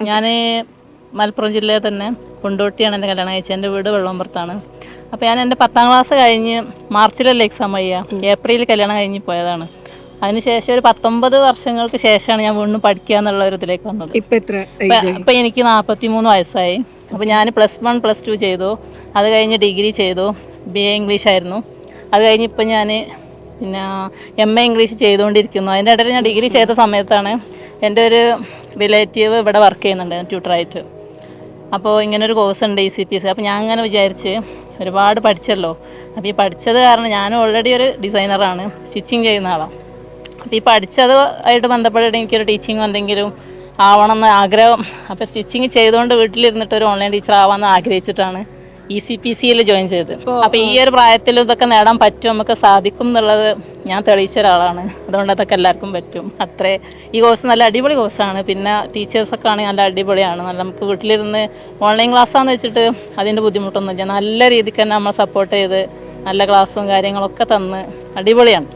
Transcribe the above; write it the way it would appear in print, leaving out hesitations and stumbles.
ഞാൻ മലപ്പുറം ജില്ലയിൽ തന്നെ കൊണ്ടോട്ടിയാണ് എൻ്റെ കല്യാണം കഴിച്ചത്. എൻ്റെ വീട് വെള്ളമ്പുറത്താണ്. അപ്പോൾ ഞാൻ എൻ്റെ 10ാം ക്ലാസ് കഴിഞ്ഞ് മാർച്ചിലല്ലേ എക്സാം ചെയ്യുക, ഏപ്രിലിൽ കല്യാണം കഴിഞ്ഞ് പോയതാണ്. അതിനുശേഷം ഒരു 19 വർഷങ്ങൾക്ക് ശേഷമാണ് ഞാൻ വീണ്ടും പഠിക്കുക എന്നുള്ള ഒരു ഇതിലേക്ക് വന്നത്. ഇപ്പം എനിക്ക് 43 വയസ്സായി. അപ്പോൾ ഞാൻ +1 +2 ചെയ്തു. അത് കഴിഞ്ഞ് ഡിഗ്രി ചെയ്തു. BA ഇംഗ്ലീഷ് ആയിരുന്നു. അത് കഴിഞ്ഞ് ഇപ്പം ഞാൻ പിന്നെ MA ഇംഗ്ലീഷ് ചെയ്തുകൊണ്ടിരിക്കുന്നു. അതിൻ്റെ ഇടയിൽ ഞാൻ ഡിഗ്രി ചെയ്ത സമയത്താണ് എൻ്റെ ഒരു റിലേറ്റീവ് ഇവിടെ വർക്ക് ചെയ്യുന്നുണ്ട് ട്യൂട്ടറായിട്ട്. അപ്പോൾ ഇങ്ങനൊരു കോഴ്സ് ഉണ്ട് ECPC. അപ്പോൾ ഞാൻ അങ്ങനെ വിചാരിച്ച് ഒരുപാട് പഠിച്ചല്ലോ. അപ്പോൾ ഈ പഠിച്ചത് കാരണം ഞാൻ ഓൾറെഡി ഒരു ഡിസൈനറാണ്, സ്റ്റിച്ചിങ് ചെയ്യുന്ന ആളാണ്. അപ്പോൾ ഈ പഠിച്ചത് ആയിട്ട് ബന്ധപ്പെട്ടിട്ട് എനിക്കൊരു ടീച്ചിങ് എന്തെങ്കിലും ആവണമെന്ന് ആഗ്രഹം. അപ്പോൾ സ്റ്റിച്ചിങ് ചെയ്തുകൊണ്ട് വീട്ടിലിരുന്നിട്ട് ഒരു ഓൺലൈൻ ടീച്ചർ ആവാമെന്ന് ആഗ്രഹിച്ചിട്ടാണ് ECPCയിൽ ജോയിൻ ചെയ്തത്. അപ്പോൾ ഈ ഒരു പ്രായത്തിൽ ഇതൊക്കെ നേടാൻ പറ്റും, നമുക്ക് സാധിക്കും എന്നുള്ളത് ഞാൻ തെളിയിച്ച ഒരാളാണ്. അതുകൊണ്ട് അതൊക്കെ എല്ലാവർക്കും പറ്റും. ഈ കോഴ്സ് നല്ല അടിപൊളി കോഴ്സാണ്. പിന്നെ ടീച്ചേഴ്സൊക്കെ ആണെങ്കിൽ നല്ല അടിപൊളിയാണ്. നല്ല നമുക്ക് വീട്ടിലിരുന്ന് ഓൺലൈൻ ക്ലാസ്സാന്ന് വെച്ചിട്ട് അതിൻ്റെ ബുദ്ധിമുട്ടൊന്നുമില്ല. നല്ല രീതിക്ക് തന്നെ നമ്മൾ സപ്പോർട്ട് ചെയ്ത് നല്ല ക്ലാസ്സും കാര്യങ്ങളൊക്കെ തന്ന് അടിപൊളിയാണ്.